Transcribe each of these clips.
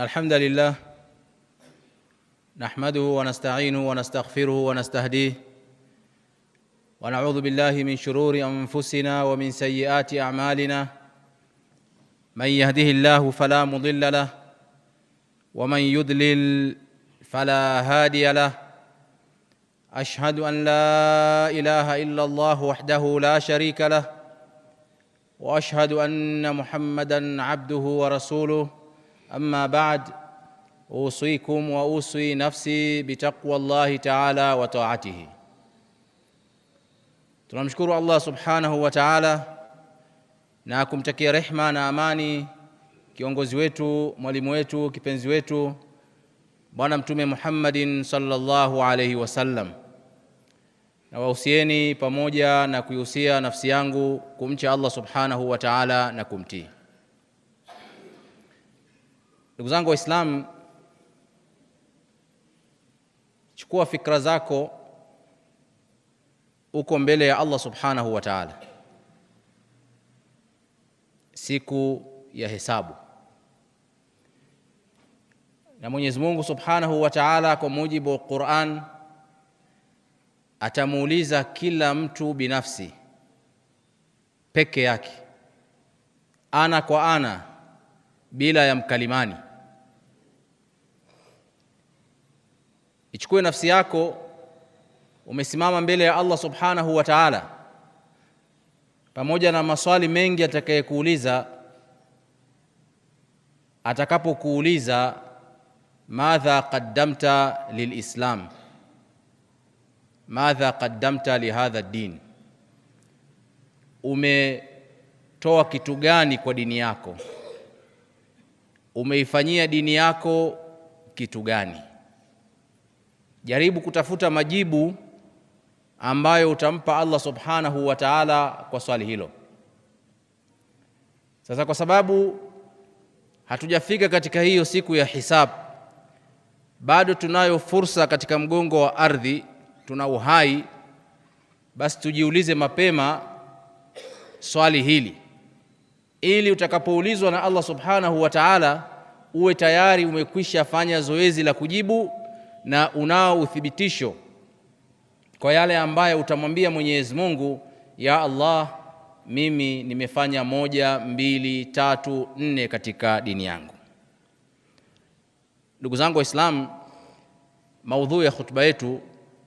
الحمد لله نحمده ونستعينه ونستغفره ونستهديه ونعوذ بالله من شرور أنفسنا ومن سيئات أعمالنا من يهده الله فلا مضل له ومن يضلل فلا هادي له أشهد أن لا إله إلا الله وحده لا شريك له وأشهد أن محمدًا عبده ورسوله أما بعد أوصيكم وأوصي نفسي بتقوى الله تعالى وطاعته. Tunamshukuru Allah subhanahu wa ta'ala na kumtakia rehma na amani kiongozi wetu, mwalimu wetu, kipenzi wetu Bwana Mtume Muhammadin sallallahu alayhi wasallam. Na wahusieni pamoja na kuihusia nafsi yangu kumcha Allah subhanahu wa ta'ala na kumtii. Ndugu zangu Waislamu, chukua fikra zako uko mbele ya Allah subhanahu wa ta'ala, siku ya hesabu. Na Mwenyezi Mungu subhanahu wa ta'ala kwa mujibu wa Qur'an atamuuliza kila mtu binafsi peke yake, ana kwa ana, bila ya mkalimani. Ichukue nafsi yako, umesimama mbele ya Allah subhanahu wa ta'ala, pamoja na maswali mengi atakayekuuliza. Atakapokuuliza madha qaddamta lilislam, madha qaddamta lihadha ad-din, umetoa kitu gani kwa dini yako, umeifanyia dini yako kitu gani? Jaribu kutafuta majibu ambayo utampa Allah subhanahu wa ta'ala kwa swali hilo. Sasa kwa sababu hatujafika katika hiyo siku ya hisab, bado tunayo fursa katika mgongo wa ardhi, tuna uhai, basi tujiulize mapema swali hili, ili utakapoulizwa na Allah subhanahu wa ta'ala uwe tayari umekwisha fanya zoezi la kujibu na unao uthibitisho kwa yale ambayo utamwambia Mwenyezi Mungu, ya Allah, mimi nimefanya 1, 2, 3, 4 katika dini yangu. Ndugu zangu Waislamu, maudhui ya khutba yetu,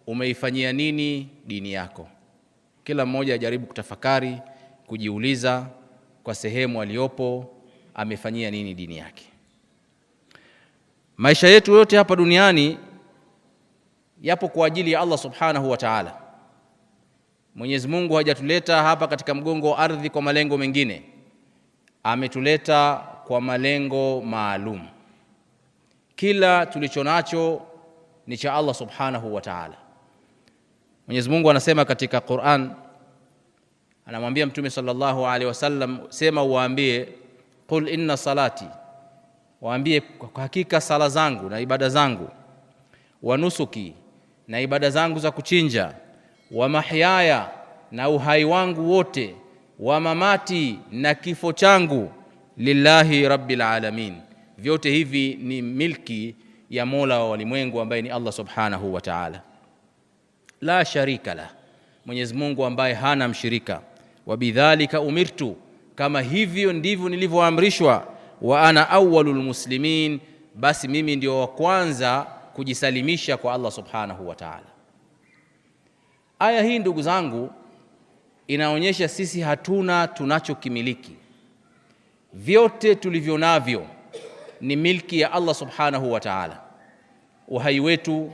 umeifanyia nini dini yako? Kila mmoja ajaribu kutafakari, kujiuliza kwa sehemu aliyopo, amefanyia nini dini yake. Maisha yetu yote hapa duniani yapo kwa ajili ya Allah subhanahu wa ta'ala. Mwenyezi Mungu hajatuleta hapa katika mgongo wa ardhi kwa malengo mengine, ametuleta kwa malengo maalum. Kila tulichonacho ni cha Allah subhanahu wa ta'ala. Mwenyezi Mungu anasema katika Qur'an, anamwambia Mtume sallallahu alaihi wasallam, sema uwaambie, qul inna salati, waambie kwa hakika sala zangu na ibada zangu, wa nusuki, na ibada zangu za kuchinja, wa mahyaya, na uhai wangu wote, wa mamati, na kifo changu, lillahi rabbil alamin, vyote hivi ni milki ya Mola wa walimwengu ambaye ni Allah subhanahu wa ta'ala. La sharika la, Mwenyezi Mungu ambaye hana mshirika. Wa bidhalika umirtu, kama hivyo ndivyo nilivyoamrishwa. Wa ana awwalul muslimin, basi mimi ndio wa kwanza kujisalimisha kwa Allah subhanahu wa ta'ala. Aya hii ndugu zangu inaonyesha sisi hatuna tunachokimiliki. Vyote tulivyo navyo ni milki ya Allah subhanahu wa ta'ala. Uhai wetu,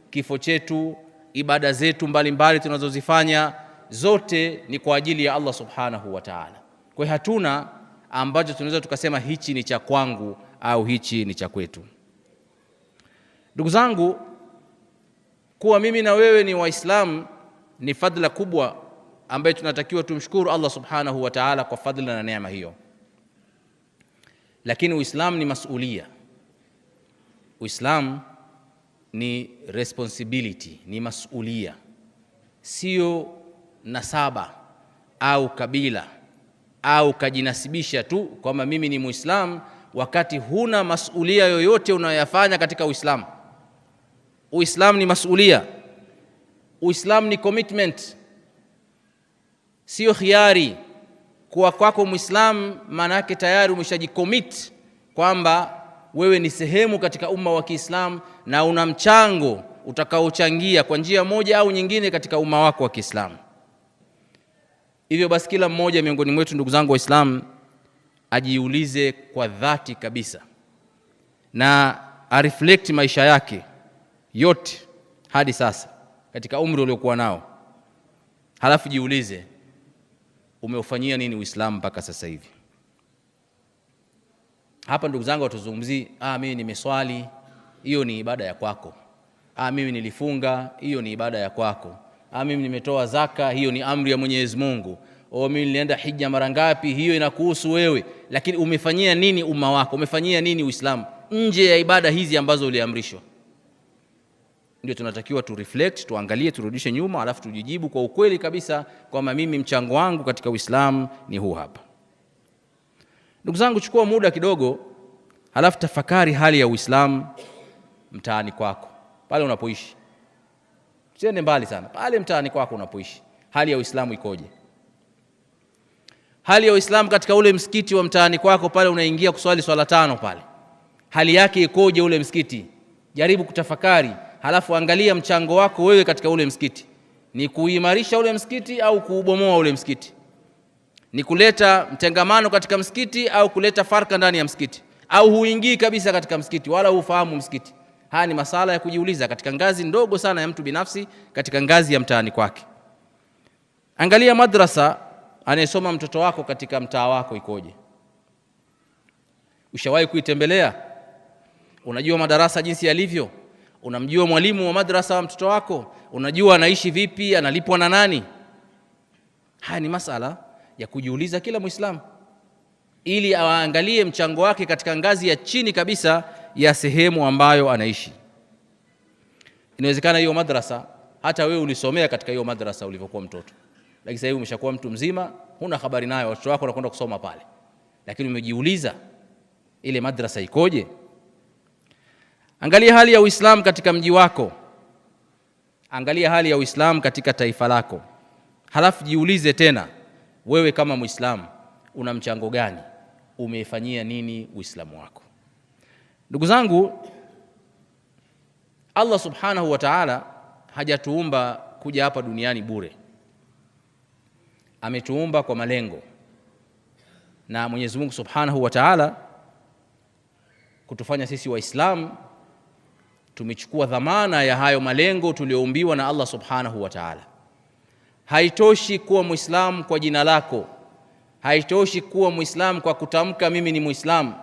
kifo chetu, ibada zetu mbalimbali tunazozifanya, zote ni kwa ajili ya Allah subhanahu wa ta'ala. Kwa hiyo hatuna ambacho tunaweza tukasema hichi ni cha kwangu au hichi ni cha kwetu. Ndugu zangu, kuwa mimi na wewe ni Waislamu ni fadhila kubwa ambayo tunatakiwa tumshukuru Allah subhanahu wa ta'ala kwa fadhila na neema hiyo. Lakini Uislamu ni masulia. Uislamu ni responsibility, ni masulia, sio nasaba au kabila au kajinasibisha tu kwamba mimi ni Muislamu wakati huna masulia yoyote unayoyafanya katika Uislamu. Uislamu ni masulia, Uislamu ni commitment, sio khiari. Kuwa kwako Muislamu maana yake tayari umeshajicommit kwamba wewe ni sehemu katika umma wa Kiislamu na una mchango utakaochangia kwa njia moja au nyingine katika umma wako wa Kiislamu. Hivyo basi kila mmoja miongoni mwetu, ndugu zangu Waislamu, ajiulize kwa dhati kabisa na areflect maisha yake yote hadi sasa katika umri uliokuwa nao, halafu jiulize umeufanyia nini Uislamu mpaka sasa hivi. Hapa ndugu zangu watuzungumzie, mimi nimeswali, hiyo ni ibada ya kwako. Mimi nilifunga, hiyo ni ibada ya kwako. Mimi nimetoa zaka, hiyo ni amri ya Mwenyezi Mungu. Mimi nilienda hija mara ngapi, hiyo inakuhusu wewe. Lakini umefanyia nini umma wako? Umefanyia nini Uislamu nje ya ibada hizi ambazo uliamrishwa? Ndio tunatakiwa tu reflect, tuangalie, turudishe nyuma, alafu tujijibu kwa ukweli kabisa kwamba mimi mchango wangu katika Uislamu ni huu hapa. Ndugu zangu, chukua muda kidogo, halafu tafakari hali ya Uislamu mtaani kwako, pale unapoishi. Usiende mbali sana, pale mtaani kwako unapoishi, hali ya Uislamu ikoje? Hali ya Uislamu katika ule msikiti wa mtaani kwako pale unaingia kuswali swala 5 pale, hali yake ikoje ule msikiti? Jaribu kutafakari, halafu angalia mchango wako wewe katika ule msikiti. Ni kuimarisha ule msikiti au kuubomoa ule msikiti? Ni kuleta mtengamano katika msikiti au kuleta farka ndani ya msikiti? Au huingii kabisa katika msikiti wala hufahamu msikiti? Haya ni masala ya kujiuliza katika ngazi ndogo sana ya mtu binafsi, katika ngazi ya mtaani kwake. Angalia madrasa anayesoma mtoto wako katika mtaa wako ikoje? Ushawahi kuitembelea? Unajua madarasa jinsi yalivyo? Unamjua mwalimu wa madrasa wa mtoto wako? Unajua anaishi vipi, analipwa na nani? Haya ni masala ya kujiuliza kila Muislamu, ili aangalie mchango wake katika ngazi ya chini kabisa ya sehemu ambayo anaishi. Inawezekana hiyo madrasa hata wewe ulisomea katika hiyo madrasa ulivyokuwa mtoto, lakini sasa hivi umeshakuwa mtu mzima, huna habari nayo, watoto wako wanakwenda kusoma pale. Lakini umejiuliza ile madrasa ikoje? Angalia hali ya Uislamu katika mji wako, angalia hali ya Uislamu katika taifa lako, halafu jiulize tena, wewe kama Muislamu una mchango gani? Umeifanyia nini Uislamu wako? Ndugu zangu, Allah subhanahu wa ta'ala hajatuumba kuja hapa duniani bure. Ametuumba kwa malengo, na Mwenyezi Mungu subhanahu wa ta'ala kutufanya sisi Waislamu tumechukua dhamana ya hayo malengo tulioumbiwa na Allah subhanahu wa ta'ala. Haitoshi kuwa Muislamu kwa jina lako, haitoshi kuwa Muislamu kwa kutamka mimi ni Muislamu,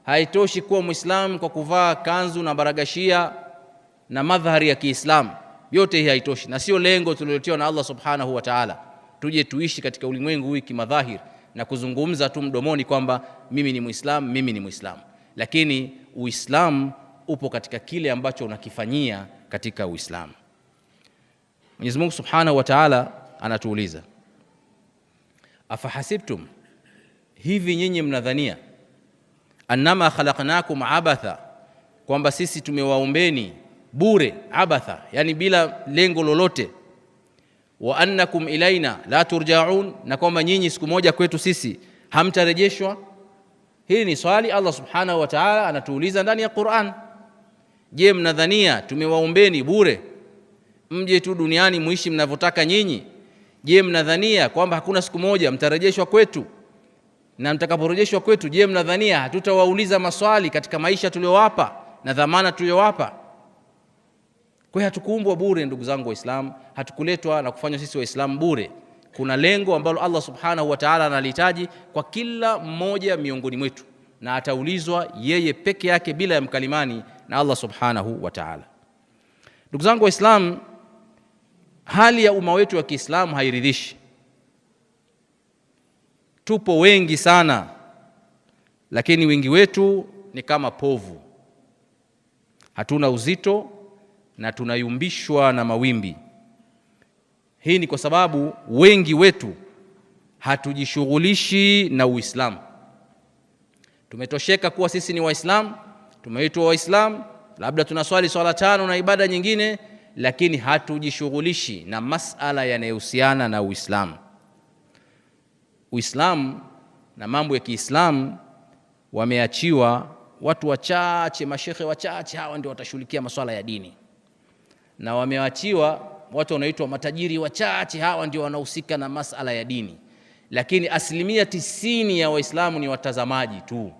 haitoshi kuwa Muislamu kwa kuvaa kanzu na baragashia na madhari ya Kiislamu. Yote hii haitoshi, na sio lengo tulilotiwa na Allah subhanahu wa ta'ala tuje tuishi katika ulimwengu huu kimadhahir na kuzungumza tu mdomoni kwamba mimi ni Muislamu, mimi ni Muislamu. Lakini Uislamu upo katika kile ambacho unakifanyia katika Uislamu. Mwenyezi Mungu subhanahu wa ta'ala anatuuliza, afahasibtum, hivi nyinyi mnadhania, annama khalaqnakum abatha, kwamba sisi tumewaumbeni bure, abatha yani bila lengo lolote, wa annakum ilaina la turja'un, na kwamba nyinyi siku moja kwetu sisi hamtarejeshwa. Hili ni swali Allah subhanahu wa ta'ala anatuuliza ndani ya Qur'an. Je, mnadhania tumewaumbeni bure mje tu duniani muishi mnavyotaka nyinyi? Je, mnadhania kwamba hakuna siku moja mtarejeshwa kwetu? Na mtakaporejeshwa kwetu, je, mnadhania hatutawauliza maswali katika maisha tuliyowapa na dhamana tuliyowapa? Kwa hiyo hatukuumbwa bure ndugu zangu Waislamu, hatukuletwa na kufanywa sisi Waislamu bure. Kuna lengo ambalo Allah subhanahu wa ta'ala analihitaji kwa kila mmoja miongoni mwetu, na ataulizwa yeye peke yake bila ya mkalimani na Allah subhanahu wa ta'ala. Ndugu zangu Waislamu, hali ya umma wetu wa Kiislamu hairidhishi. Tupo wengi sana, lakini wengi wetu ni kama povu, hatuna uzito na tunayumbishwa na mawimbi. Hii ni kwa sababu wengi wetu hatujishughulishi na Uislamu. Tumetosheka kuwa sisi ni Waislamu, tumeitwa Waislamu, labda tunaswali swala 5 na ibada nyingine, lakini hatujishughulishi na masala yanayohusiana na Uislamu. Uislamu na mambo ya Kiislamu wameachiwa watu wachache, mashekhe wachache, hawa ndio watashughulikia masuala ya dini. Na wameachiwa watu wanaitwa matajiri wachache, hawa ndio wanahusika na masala ya dini. Lakini 90% ya Waislamu ni watazamaji tu,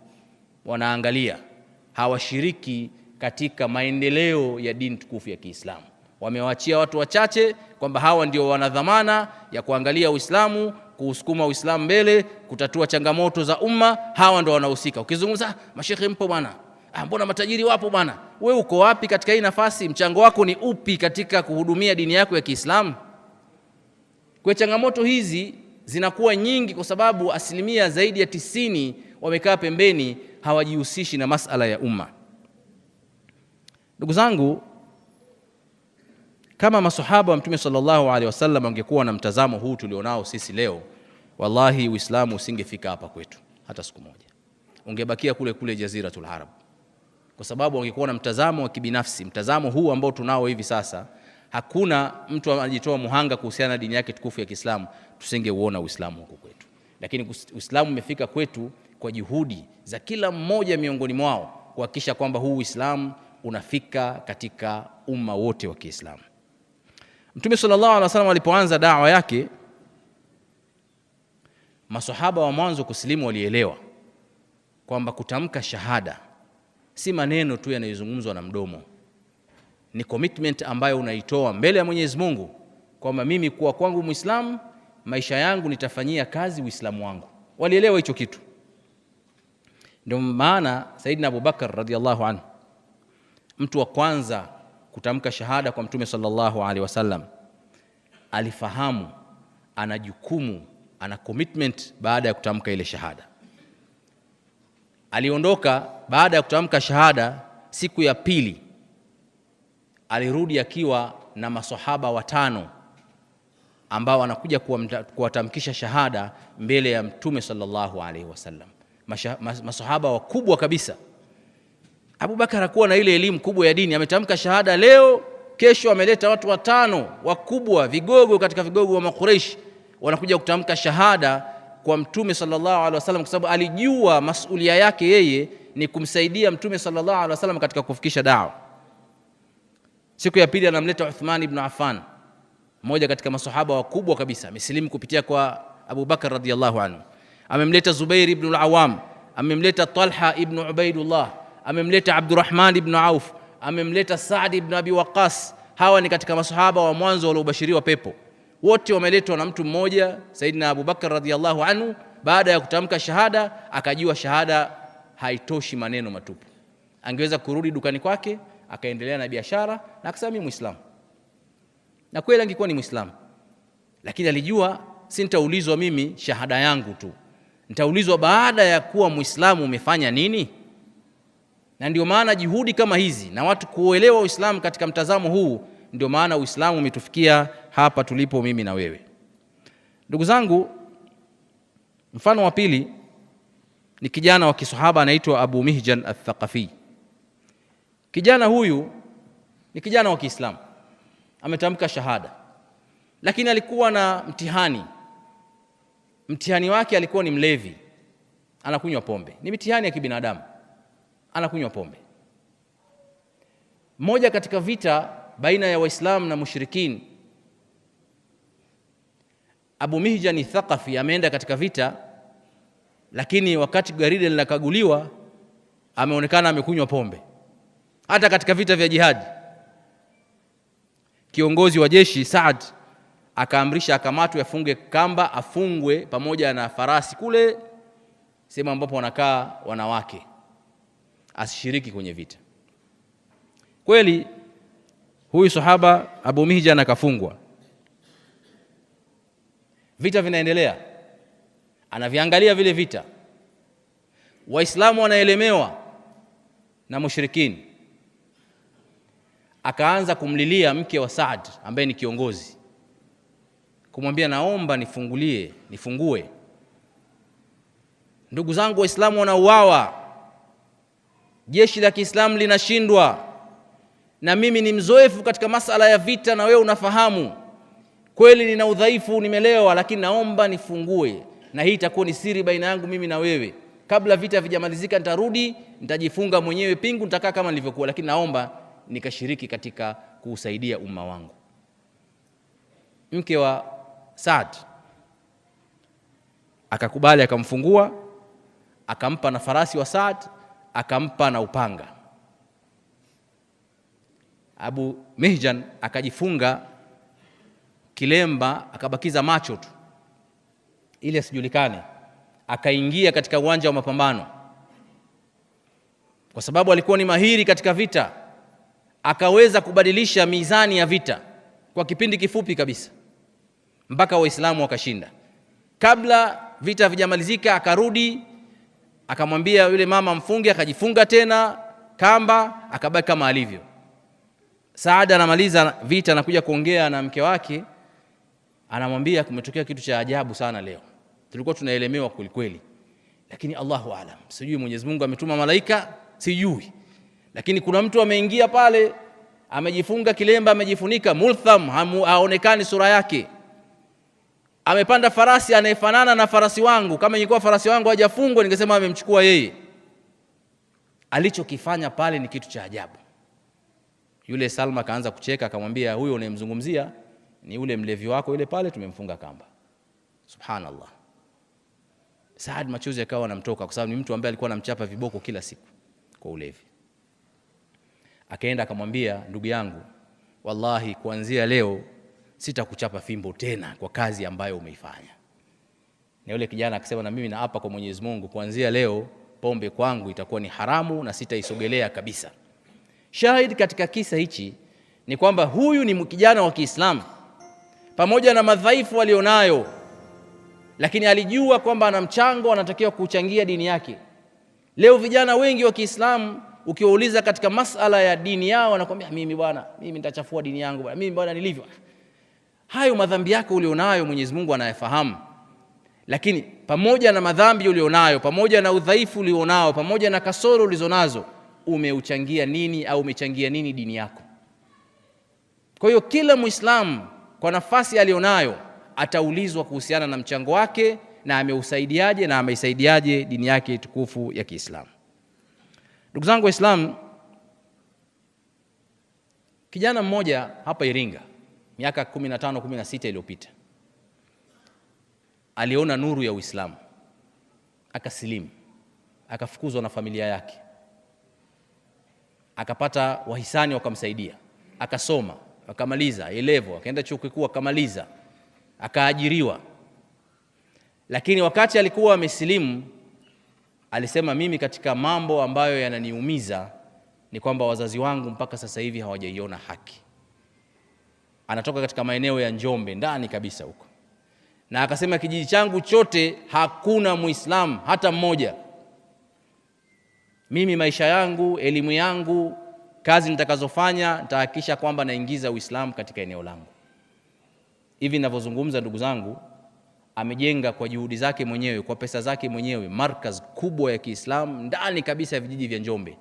wanaangalia, hawashiriki katika maendeleo ya dini tukufu ya Kiislamu. Wamewaachia watu wachache kwamba hawa ndio wana dhamana ya kuangalia Uislamu, kuusukuma Uislamu mbele, kutatua changamoto za umma. Hawa ndio wanahusika. Ukizungumza mashekhe mpo bwana, mbona matajiri wapo bwana, wewe uko wapi katika hii nafasi? Mchango wako ni upi katika kuhudumia dini yako ya Kiislamu? Kwa changamoto hizi zinakuwa nyingi kwa sababu asilimia zaidi ya 90 wamekaa pembeni, hawajihusishi na masala ya umma. Ndugu zangu, kama masahaba wa Mtume sallallahu alaihi wasallam wangekuwa na mtazamo huu tulionao sisi leo, wallahi Uislamu usingefika hapa kwetu hata siku moja. Ungebakia kule kule Jaziratul Arab. Kwa sababu wangekuwa na mtazamo wa kibinafsi, mtazamo huu ambao tunao hivi sasa, hakuna mtu anajitoa muhanga kuhusiana na dini yake tukufu ya Kiislamu, tusingeuona Uislamu huko kwetu. Lakini Uislamu umefika kwetu kwa juhudi za kila mmoja miongoni mwao kuhakikisha kwamba huu Uislamu unafika katika umma wote wa Kiislamu. Mtume sallallahu alaihi wasallam alipoanza da'wa yake, maswahaba wa mwanzo kusilimu walielewa kwamba kutamka shahada si maneno tu yanayozungumzwa na mdomo, ni commitment ambayo unaitoa mbele ya Mwenyezi Mungu kwamba mimi kuwa kwangu Muislamu, maisha yangu nitafanyia kazi Uislamu wangu. Walielewa hicho kitu. Ndio maana Saidina Abu Bakar radhiallahu anhu, mtu wa kwanza kutamka shahada kwa Mtume sallallahu alaihi wasallam, alifahamu ana jukumu, ana commitment baada ya kutamka ile shahada. Aliondoka baada ya kutamka shahada, siku ya pili alirudi akiwa na maswahaba 5 ambao anakuja kuwatamkisha shahada mbele ya Mtume sallallahu alaihi wasallam, maswahaba wakubwa kabisa. Abu Bakar hakuwa na ile elimu kubwa ya dini, ametamka shahada leo, kesho ameleta watu 5 wakubwa, vigogo katika vigogo wa Makuraish, wanakuja kutamka shahada kwa Mtume sallallahu alaihi wasallam, kwa sababu alijua masulia yake yeye ni kumsaidia Mtume sallallahu alaihi wasallam katika kufikisha da'wa. Siku ya pili anamleta Uthman ibn Affan, mmoja katika maswahaba wakubwa kabisa, amesilimu kupitia kwa Abu Bakar radhiyallahu anhu. Amemleta Zubair ibn al-Awwam, amemleta Talha ibn Ubaidullah, amemleta Abdurrahman ibn Auf, amemleta Saad ibn Abi Waqqas. Hawa ni katika maswahaba wa mwanzo waliobashiriwa pepo. Wote wameletwa na mtu mmoja, Saidina Abu Bakar radhiyallahu anhu. Baada ya kutamka shahada, akajua shahada haitoshi maneno matupu. Angeweza kurudi dukani kwake, akaendelea na biashara na akasema mimi Muislamu. Na kweli angekuwa ni Muislamu. Lakini alijua si nitaulizwa mimi shahada yangu tu, nitaulizwa baada ya kuwa Muislamu umefanya nini. Na ndio maana juhudi kama hizi na watu kuelewa Uislamu katika mtazamo huu, ndio maana Uislamu umetufikia hapa tulipo mimi na wewe. Ndugu zangu, mfano wa pili ni kijana wa kisahaba anaitwa Abu Mihjan al-Thaqafi. Kijana huyu ni kijana wa Kiislamu, ametamka shahada, lakini alikuwa na mtihani. Mtihani wake alikuwa ni mlevi, anakunywa pombe. Ni mitihani ya kibinadamu, anakunywa pombe. Mmoja katika vita baina ya Waislamu na mushrikin, Abu Mihjan al-Thaqafi ameenda katika vita, lakini wakati gwaride linakaguliwa ameonekana amekunywa pombe. Hata katika vita vya jihadi, kiongozi wa jeshi Saad akaamrisha akamatwe, afunge kamba, afungwe pamoja na farasi kule sehemu ambapo wanakaa wanawake, asishiriki kwenye vita. Kweli huyu sahaba Abu Mihjan akafungwa. Vita vinaendelea, anaviangalia vile vita, Waislamu wanaelemewa na mushrikini. Akaanza kumlilia mke wa Saad ambaye ni kiongozi, kumwambia naomba nifungue, ndugu zangu Waislamu wanauawa, jeshi la Kiislamu linashindwa, na mimi ni mzoefu katika masala ya vita na wewe unafahamu, kweli nina udhaifu, nimelewa, lakini naomba nifungue, na hii itakuwa ni siri baina yangu mimi na wewe. Kabla vita vijamalizika nitarudi, nitajifunga mwenyewe pingu, nitakaa kama nilivyokuwa, lakini naomba nikashiriki katika kuusaidia umma wangu. Mke wa Saad akakubali, akamfungua, akampa na farasi wa Saad, akampa na upanga. Abu Mihjan akajifunga kilemba, akabakiza macho tu ili asijulikane, akaingia katika uwanja wa mapambano. Kwa sababu alikuwa ni mahiri katika vita, akaweza kubadilisha mizani ya vita kwa kipindi kifupi kabisa mpaka Waislamu wakashinda. Kabla vita vijamalizika, akarudi akamwambia yule mama mfunge, akajifunga tena kamba, akabaki kama alivyo. Saada anamaliza vita na kuja kuongea na mke wake, anamwambia kumetokea kitu cha ajabu sana leo, tulikuwa tunaelemewa kweli, lakini Allahu aalam, sijui Mwenyezi Mungu ametuma malaika, sijui, lakini kuna mtu ameingia pale, amejifunga kilemba, amejifunika multham, haonekani sura yake, amepanda farasi anayefanana na farasi wangu. Kama ingekuwa farasi wangu hajafungwa ningesema amemchukua yeye. Alichokifanya pale ni kitu cha ajabu. Yule Salma kaanza kucheka, akamwambia huyo unayemzungumzia ni yule mlevi wako yule pale, tumemfunga kamba. Subhanallah. Saad machozi yakawa yanamtoka kwa sababu ni mtu ambaye alikuwa anamchapa viboko kila siku kwa ulevi. Akaenda akamwambia, ndugu yangu, wallahi kuanzia leo sitakuchapa fimbo tena kwa kazi ambayo umeifanya. Na yule kijana akasema, na mimi naapa kwa Mwenyezi Mungu, kuanzia leo pombe kwangu itakuwa ni haramu na sitaisogelea kabisa. Shahid katika kisa hichi ni kwamba huyu ni kijana wa Kiislamu, pamoja na madhaifu alionayo, lakini alijua kwamba ana mchango, anatakiwa kuchangia dini yake. Leo vijana wengi wa Kiislamu ukiwauliza katika masala ya dini yao, wanakuambia mimi bwana, mimi nitachafua dini yangu bwana, mimi bwana nilivyo. Hayo madhambi yako ulionayo Mwenyezi Mungu anayafahamu, lakini pamoja na madhambi ulionayo, pamoja na udhaifu ulionao, pamoja na kasoro ulizonazo, umeuchangia nini au umechangia nini dini yako? Kwa hiyo kila Muislamu kwa nafasi alionayo ataulizwa kuhusiana na mchango wake na ameusaidiaje na ameisaidiaje dini yake tukufu ya Kiislamu. Ndugu zangu Waislamu, kijana mmoja hapa Iringa miaka 15-16 iliyopita aliona nuru ya Uislamu, akasilimu, akafukuzwa na familia yake, akapata wahisani wakamsaidia, akasoma, akamaliza elevo, akaenda chuo kikuu akamaliza, akaajiriwa. Lakini wakati alikuwa amesilimu alisema, mimi katika mambo ambayo yananiumiza ni kwamba wazazi wangu mpaka sasa hivi hawajaiona haki. Anatoka katika maeneo ya Njombe ndani kabisa huko, na akasema kijiji changu chote hakuna Muislamu hata mmoja. Mimi maisha yangu, elimu yangu, kazi nitakazofanya, nitahakikisha kwamba naingiza Uislamu katika eneo langu. Hivi ninavyozungumza ndugu zangu, amejenga kwa juhudi zake mwenyewe, kwa pesa zake mwenyewe, markaz kubwa ya Kiislamu ndani kabisa ya vijiji vya Njombe.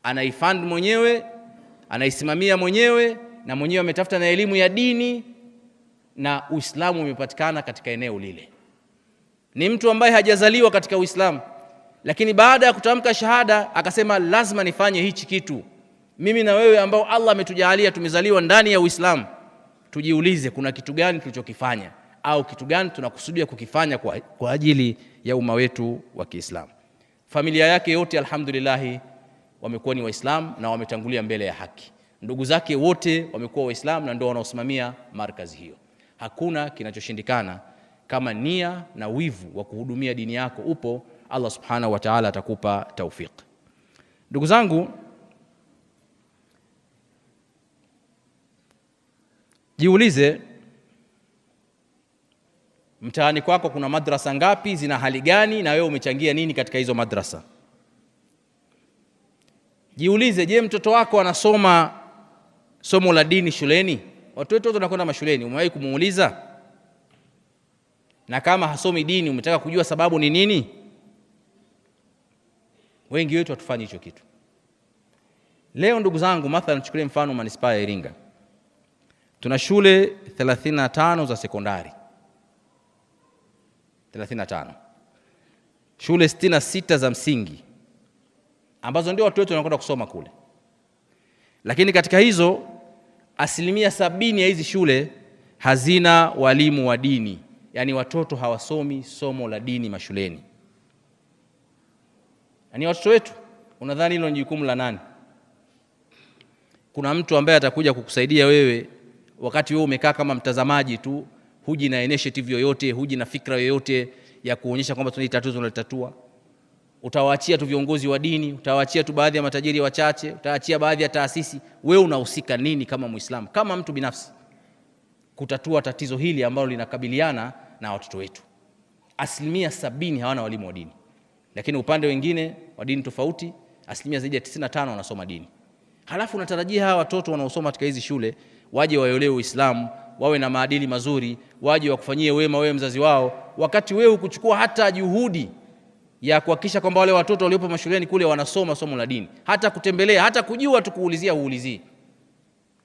Anaifund mwenyewe, anaisimamia mwenyewe, na mwenyewe ametafuta na elimu ya dini, na Uislamu umepatikana katika eneo lile. Ni mtu ambaye hajazaliwa katika Uislamu, lakini baada ya kutamka shahada akasema, lazima nifanye hichi kitu. Mimi na wewe ambao Allah ametujalia tumezaliwa ndani ya Uislamu, tujiulize kuna kitu gani tulichokifanya au kitu gani tunakusudia kukifanya kwa ajili ya umma wetu wa Kiislamu. Familia yake yote alhamdulillah wamekuwa ni Waislamu na wametangulia mbele ya haki. Ndugu zake wote wamekuwa Waislamu na ndio wanaosimamia markazi hiyo. Hakuna kinachoshindikana kama nia na wivu wa kuhudumia dini yako upo. Allah subhanahu wa ta'ala atakupa taufik. Ndugu zangu, jiulize, mtaani kwako kuna madrasa ngapi, zina hali gani, na wewe umechangia nini katika hizo madrasa? Jiulize, je, mtoto wako anasoma somo la dini shuleni? Watu wetu wanakwenda mashuleni, umewahi kumuuliza? Na kama hasomi dini, umetaka kujua sababu ni nini? Wengi wetu hatufanyi hicho kitu. Leo ndugu zangu, mathalan chukulie mfano manispaa ya Iringa. Tuna shule 35 za sekondari. 35. Shule 66 za msingi ambazo ndio watu wetu wanakwenda kusoma kule. Lakini katika hizo 70% ya hizi shule hazina walimu wa dini. Yaani watoto hawasomi somo la dini mashuleni. Yaani watoto wetu, unadhani hilo ni jukumu la nani? Kuna mtu ambaye atakuja kukusaidia wewe wakati wewe umekaa kama mtazamaji tu, huji na initiative yoyote, huji na fikra yoyote ya kuonyesha kwamba tuna tatizo tunalitatua? Utawaachia tu viongozi wa dini, utawaachia tu baadhi ya matajiri wachache, utaachia baadhi ya taasisi. Wewe unahusika nini kama Muislamu, kama mtu binafsi, kutatua tatizo hili ambalo linakabiliana na watoto wetu? 70% hawana walimu wa dini, lakini upande wengine wa dini tofauti 95% wanasoma dini. Halafu unatarajia hawa watoto wanaosoma katika hizi shule waje waelewe Uislamu, wawe na maadili mazuri, waje wakufanyie wema wewe mzazi wao, wakati wewe ukuchukua hata juhudi ya kuhakikisha kwamba wale watoto waliopo mashuleni kule wanasoma somo la dini, hata kutembelea, hata kujua tu kuulizia huulizii.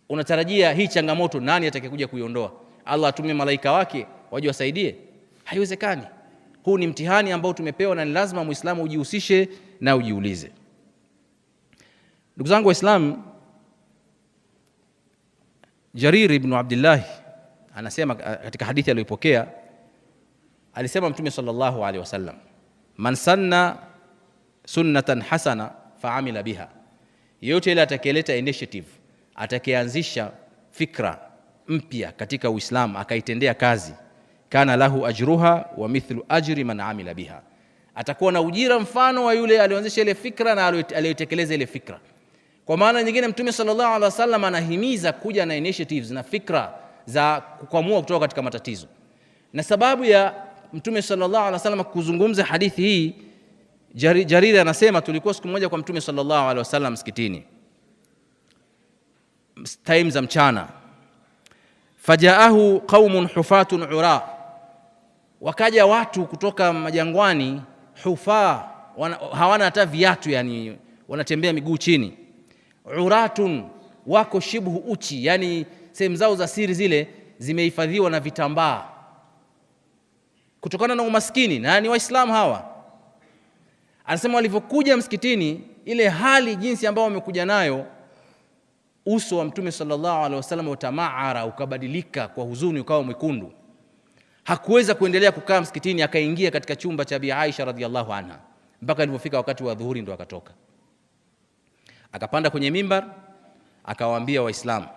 Unatarajia hii changamoto nani atakayekuja kuiondoa? Allah atumie malaika wake waje wasaidie? Haiwezekani. Huu ni mtihani ambao tumepewa na ni lazima Muislamu ujihusishe na ujiulize. Ndugu zangu Waislamu, Jarir ibn Abdullah anasema katika hadithi aliyopokea, alisema Mtume sallallahu alaihi wasallam, man sanna sunnatan hasana fa'amila biha, yeyote ile atakayeleta initiative, atakayeanzisha fikra mpya katika Uislamu akaitendea kazi, kana lahu ajruha wa mithlu ajri man amila biha, atakuwa na ujira mfano wa yule alianzisha ile fikra na aliyotekeleza ile fikra. Kwa maana nyingine, Mtume sallallahu alaihi wasallam anahimiza kuja na initiatives na fikra za kukwamua kutoka katika matatizo. Na sababu ya Mtume sallallahu alaihi wasallam kuzungumza hadithi hii, Jariri anasema tulikuwa siku moja kwa Mtume sallallahu alaihi wasallam msikitini, time za mchana. Fajaahu qaumun hufatun ura, wakaja watu kutoka majangwani, hufa, hawana hata viatu, yani wanatembea miguu chini. Uratun, wako shibhu uchi, yani sehemu zao za siri zile zimehifadhiwa na vitambaa kutokana na umaskini, na ni Waislamu hawa. Anasema walivyokuja msikitini, ile hali jinsi ambao wamekuja nayo, uso wa Mtume sallallahu alaihi wasallam utamaara, ukabadilika kwa huzuni, ukawa mwekundu. Hakuweza kuendelea kukaa msikitini, akaingia katika chumba cha Bi Aisha radhiallahu anha, mpaka alipofika wakati wa dhuhuri ndo akatoka. Akapanda kwenye mimbar, akawaambia Waislamu.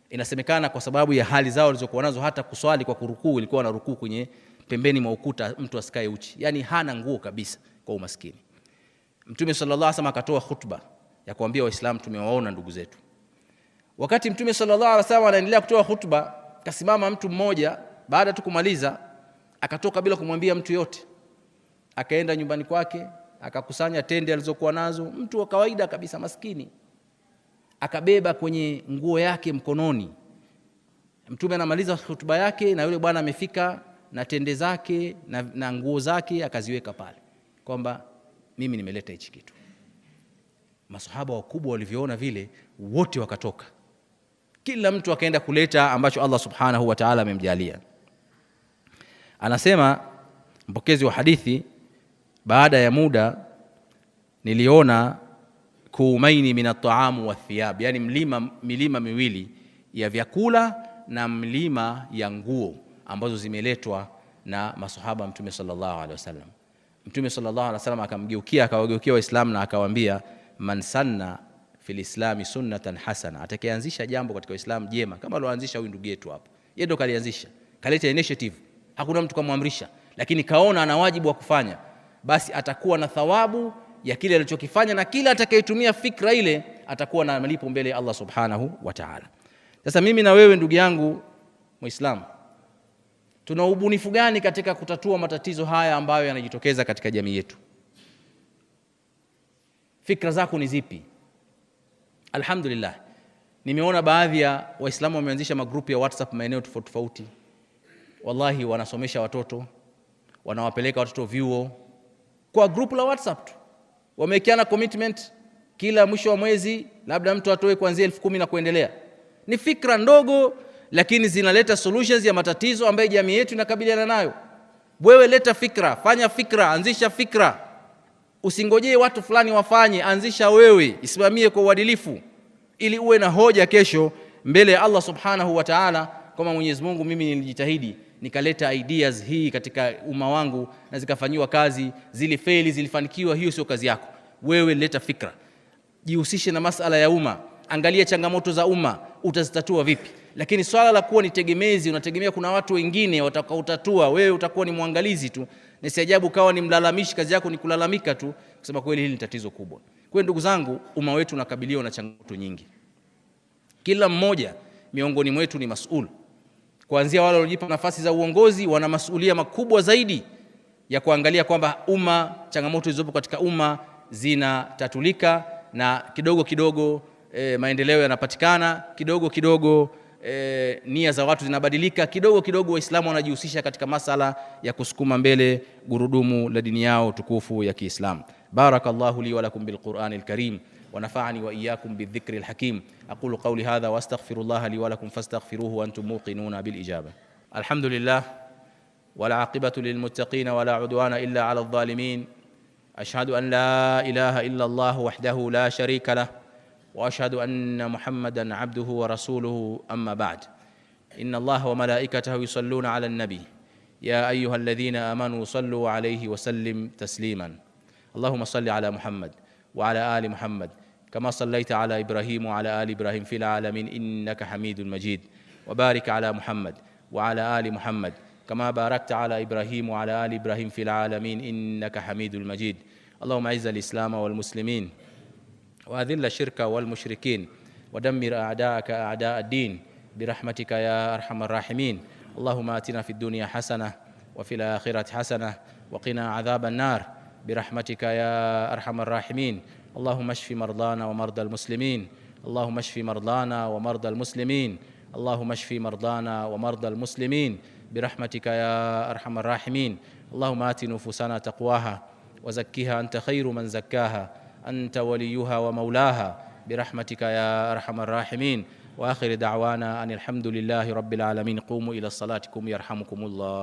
Inasemekana kwa sababu ya hali zao walizokuwa nazo, hata kuswali kwa kurukuu ilikuwa na rukuu kwenye pembeni mwa ukuta, mtu asikae uchi, yani hana nguo kabisa kwa umaskini. Mtume sallallahu alaihi wasallam akatoa khutba ya kuambia Waislamu, tumewaona ndugu zetu. Wakati Mtume sallallahu alaihi wasallam anaendelea kutoa khutba, kasimama mtu mmoja, baada tu kumaliza akatoka bila kumwambia mtu yote, akaenda nyumbani kwake, akakusanya tende alizokuwa nazo, mtu wa kawaida kabisa maskini, akabeba kwenye nguo yake mkononi. Mtume anamaliza hutuba yake na yule bwana amefika na tende zake na nguo zake, akaziweka pale kwamba mimi nimeleta hichi kitu. Masahaba wakubwa walivyoona vile, wote wakatoka, kila mtu akaenda kuleta ambacho Allah subhanahu wa ta'ala amemjalia. Anasema mpokezi wa hadithi, baada ya muda niliona kuumaini min at-ta'am wa thiyab, yani milima miwili ya vyakula na mlima ya nguo ambazo zimeletwa na masahaba Mtume sallallahu alaihi wasallam. Mtume sallallahu alaihi wasallam akamgeukia, akawageukia Waislamu na akawaambia, man sanna fil islami sunnatan hasana, atakayeanzisha jambo katika Uislamu jema kama aloanzisha huyu ndugu yetu hapa. Yeye ndo kalianzisha, kaleta initiative, hakuna mtu kamwamrisha, lakini kaona ana wajibu wa kufanya, basi atakuwa na thawabu ya kile alichokifanya, na kila atakayetumia fikra ile atakuwa na malipo mbele ya Allah subhanahu wa ta'ala. Sasa mimi na wewe ndugu yangu Muislamu, tuna ubunifu gani katika kutatua matatizo haya ambayo yanajitokeza katika jamii yetu? Fikra zako ni zipi? Alhamdulillah, nimeona baadhi ya Waislamu wameanzisha magrupu ya WhatsApp maeneo tofauti tofauti. Wallahi wanasomesha watoto, wanawapeleka watoto vyuo kwa grupu la WhatsApp tu. Wamewekeana commitment, kila mwisho wa mwezi labda mtu atoe kuanzia 10,000 na kuendelea. Ni fikra ndogo, lakini zinaleta solutions ya matatizo ambayo jamii yetu inakabiliana nayo. Wewe leta fikra, fanya fikra, anzisha fikra. Usingojee watu fulani wafanye, anzisha wewe, isimamie kwa uadilifu ili uwe na hoja kesho mbele ya Allah subhanahu wa ta'ala, kama Mwenyezi Mungu, mimi nilijitahidi nikaleta ideas hii katika umma wangu na zikafanywa kazi, zilifeli, zilifanikiwa. Hiyo sio kazi yako. Wewe leta fikra, jihusishe na masala ya umma, angalia changamoto za umma, utazitatua vipi. Lakini swala la kuwa ni tegemezi, unategemea kuna watu wengine watakaotatua, wewe utakuwa ni muangalizi tu, na si ajabu kawa ni mlalamishi, kazi yako ni kulalamika tu. Kusema kweli, hili ni tatizo kubwa. Kwa ndugu zangu, umma wetu unakabiliwa na changamoto nyingi. Kila mmoja miongoni mwetu ni mas'ul. Kuanzia wale waliojipa nafasi za uongozi, wana masuhulia makubwa zaidi ya kuangalia kwamba umma, changamoto zilizopo katika umma zinatatulika, na kidogo kidogo maendeleo yanapatikana, kidogo kidogo nia za watu zinabadilika, kidogo kidogo Waislamu wanajihusisha katika masala ya kusukuma mbele gurudumu la dini yao tukufu ya Kiislamu. Barakallahu li wa lakum bil Qur'anil Karim wa nafa'ani wa iyyakum bidhikril hakim. Aqulu qawli hadha wa astaghfirullaha li wa lakum fastaghfiruhu wa antum muqinuna bil ijaba. Alhamdulillah wal aqibatu lil muttaqin wa la udwana illa 'ala adh-dhalimin. Ashhadu an la ilaha illa Allah wahdahu la sharika lahu وأشهد أن محمدًا عبده ورسوله أما بعد. إن الله وملائكته يصلون على النبي يا أيها الذين آمنوا صلوا عليه وسلم تسليمًا. اللهم صل على محمد وعلى آل محمد كما صليت على إبراهيم وعلى آل إبراهيم في العالمين إنك حميد مجيد. وبارك على محمد وعلى آل محمد كما باركت على إبراهيم وعلى آل إبراهيم في العالمين إنك حميد مجيد. اللهم أعز الإسلام والمسلمين وأذل الشرك والمشركين ودمر أعداءك أعداء الدين برحمتك يا أرحم الراحمين. اللهم آتنا في الدنيا حسنة وفي الآخرة حسنة وقنا عذاب النار برحمتك يا أرحم الراحمين. اللهم اشف مرضانا ومرضى المسلمين. اللهم اشف مرضانا ومرضى المسلمين. اللهم اشف مرضانا ومرضى المسلمين برحمتك يا أرحم الراحمين. اللهم آت نفوسنا تقواها وزكها أنت خير من زكاها أنت وليها ومولاها برحمتك يا أرحم الراحمين. وآخر دعوانا أن الحمد لله رب العالمين. قوموا إلى صلاتكم يرحمكم الله.